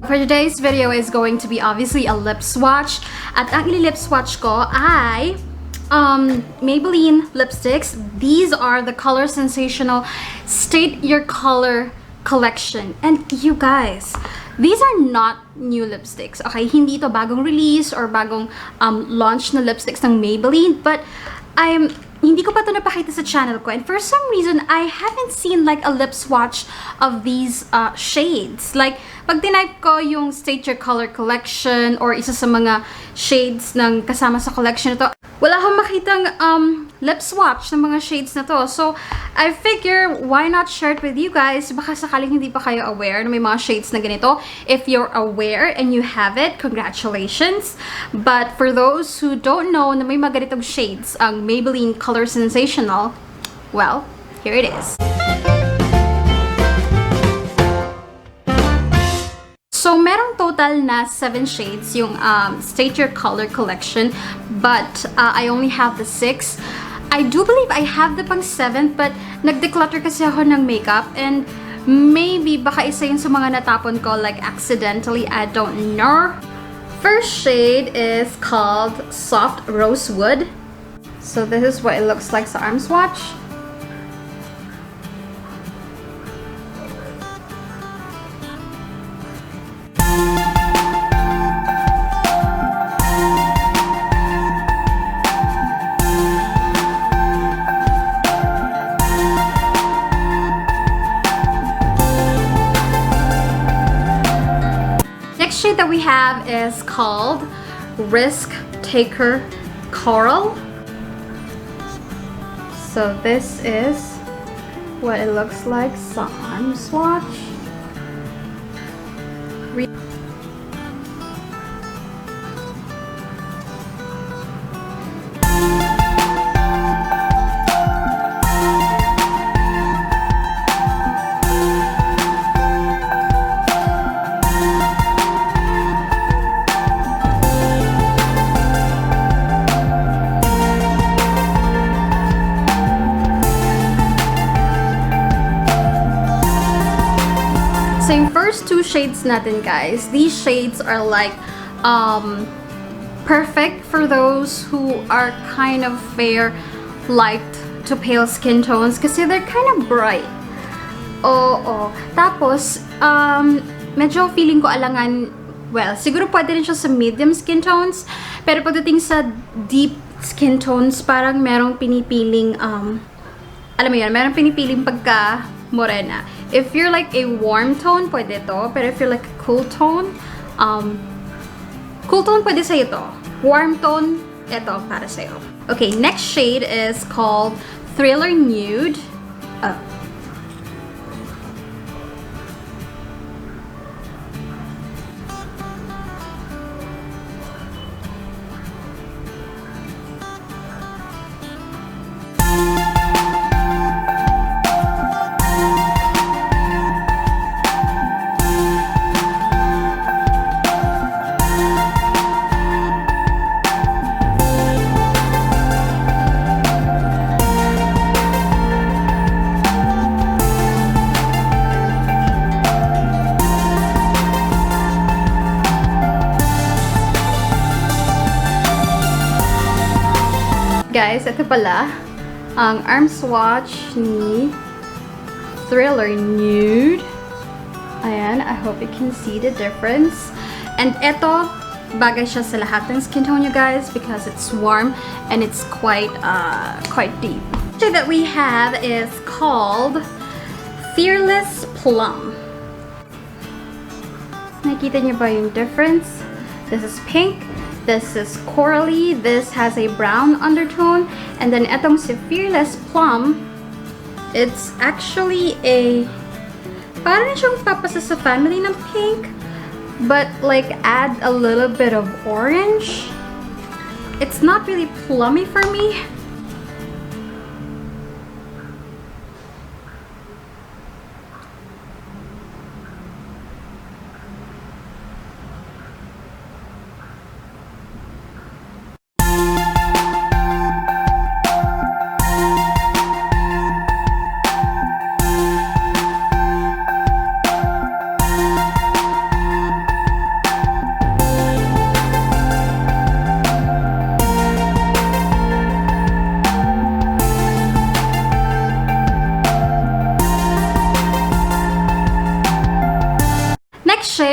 For today's video is going to be obviously a lip swatch. At ang lip swatch ko ay Maybelline lipsticks. These are the Color Sensational State Your Color collection. And you guys, these are not new lipsticks. Okay, hindi ito bagong release or bagong launch na lipsticks ng Maybelline, but hindi ko pa ito napakita sa channel ko. And for some reason, I haven't seen like a lip swatch of these shades. Like, pag tinype ko yung State Your Color collection or isa sa mga shades ng kasama sa collection ito, wala akong makitang lip swatch ng mga shades na to. So, I figure, why not share it with you guys? Baka sakaling hindi pa kayo aware na may mga shades na ganito. If you're aware and you have it, congratulations. But for those who don't know na may mga ganitong shades, ang Maybelline Color Sensational, well, here it is. So, merong total na 7 shades yung State Your Color collection, but I only have the 6. I do believe I have the pang 7th, but nag-declutter kasi ako ng makeup, and maybe baka isa yun sa mga natapon ko, like accidentally, I don't know. First shade is called Soft Rosewood. So, this is what it looks like sa arm swatch. Shade that we have is called Risk Taker Coral. So this is what it looks like sa arm swatch. So yung first 2 shades natin, guys, these shades are like perfect for those who are kind of fair, light to pale skin tones kasi they're kind of bright. Oo. Tapos, medyo feeling ko alangan, well, siguro pwede rin siya sa medium skin tones, pero pagdating sa deep skin tones, parang merong pinipiling, alam mo yun, merong pinipiling pagka morena. If you're like a warm tone, pwede to. Pero if you're like a cool tone pwede sa'yo to. Warm tone, ito para sa'yo. Okay, next shade is called Thriller Nude. Guys, ito pala ang arm swatch ni Thriller Nude. Ayan, I hope you can see the difference. And ito, bagay siya sa lahat ng skin tone, you guys, because it's warm and it's quite deep. The shade that we have is called Fearless Plum. Nakita niyo ba yung difference? This is pink. This is corally, this has a brown undertone, and then etong si Fearless Plum, it's actually parang siyang papasa sa family ng pink, but like add a little bit of orange. It's not really plummy for me.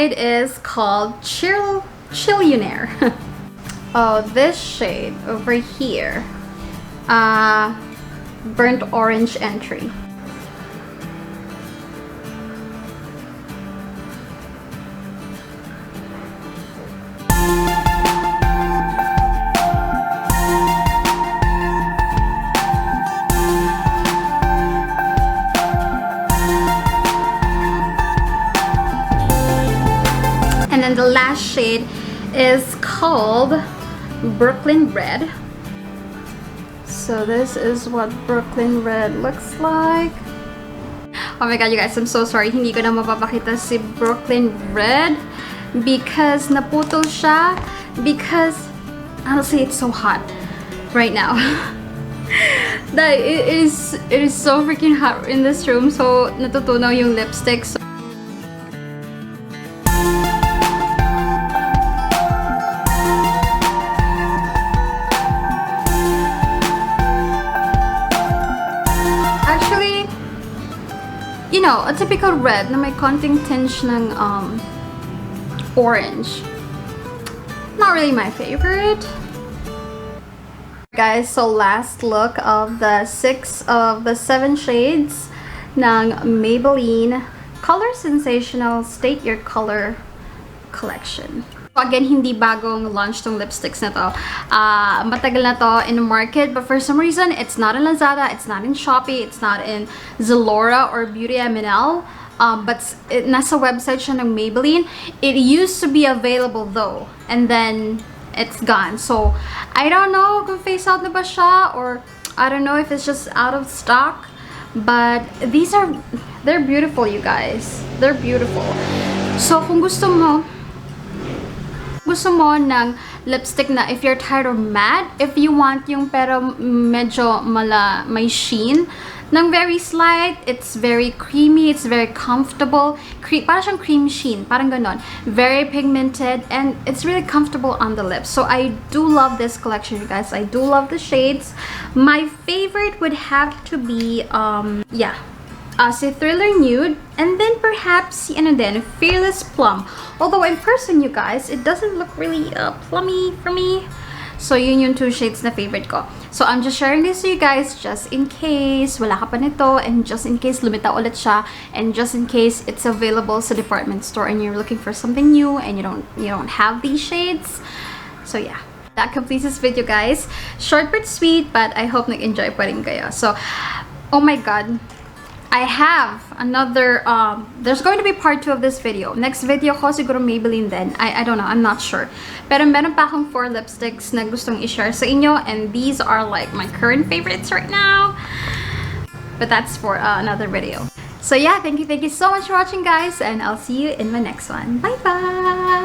shade is called Chillionaire. Oh, this shade over here, burnt orange entry. And then the last shade is called Brooklyn Red. So this is what Brooklyn Red looks like. Oh my god, you guys, I'm so sorry. Hindi ko na mapapakita si Brooklyn Red because naputol siya because honestly it's so hot right now. That it is so freaking hot in this room, so natutunaw yung lipstick. So you know, a typical red na may konting tinge ng orange. Not really my favorite. Guys, so last look of the 7 shades ng Maybelline Color Sensational State Your Color collection. Again, hindi bagong launch tong lipsticks na to. Matagal na to in the market, but for some reason, it's not in Lazada, it's not in Shopee, it's not in Zalora or Beauty MNL. But nasa website siya ng Maybelline. It used to be available though, and then it's gone. So, I don't know kung phase out na ba siya, or I don't know if it's just out of stock. But they're beautiful, you guys. They're beautiful. So, kung gusto mo ng lipstick na if you're tired of matte, if you want yung pero medyo may sheen, ng very slight, it's very creamy, it's very comfortable, parang siyang cream sheen, parang ganon, very pigmented, and it's really comfortable on the lips. So I do love this collection, you guys. I do love the shades. My favorite would have to be si Thriller Nude, and then perhaps si Fearless Plum. Although in person, you guys, it doesn't look really plummy for me. So yun yung 2 shades na favorite ko. So I'm just sharing this to you guys just in case wala ka pa nito, and just in case lumitaw ulit siya, and just in case it's available sa department store and you're looking for something new and you don't have these shades. So yeah. That completes this video, guys. Short but sweet, but I hope nag-enjoy pa rin kayo. So, oh my god. I have another, there's going to be part 2 of this video. Next video ko, siguro Maybelline din. I don't know, I'm not sure. Pero meron pa akong 4 lipsticks na gustong i-share sa inyo, and these are like my current favorites right now. But that's for another video. So yeah, thank you so much for watching, guys, and I'll see you in my next one. Bye bye!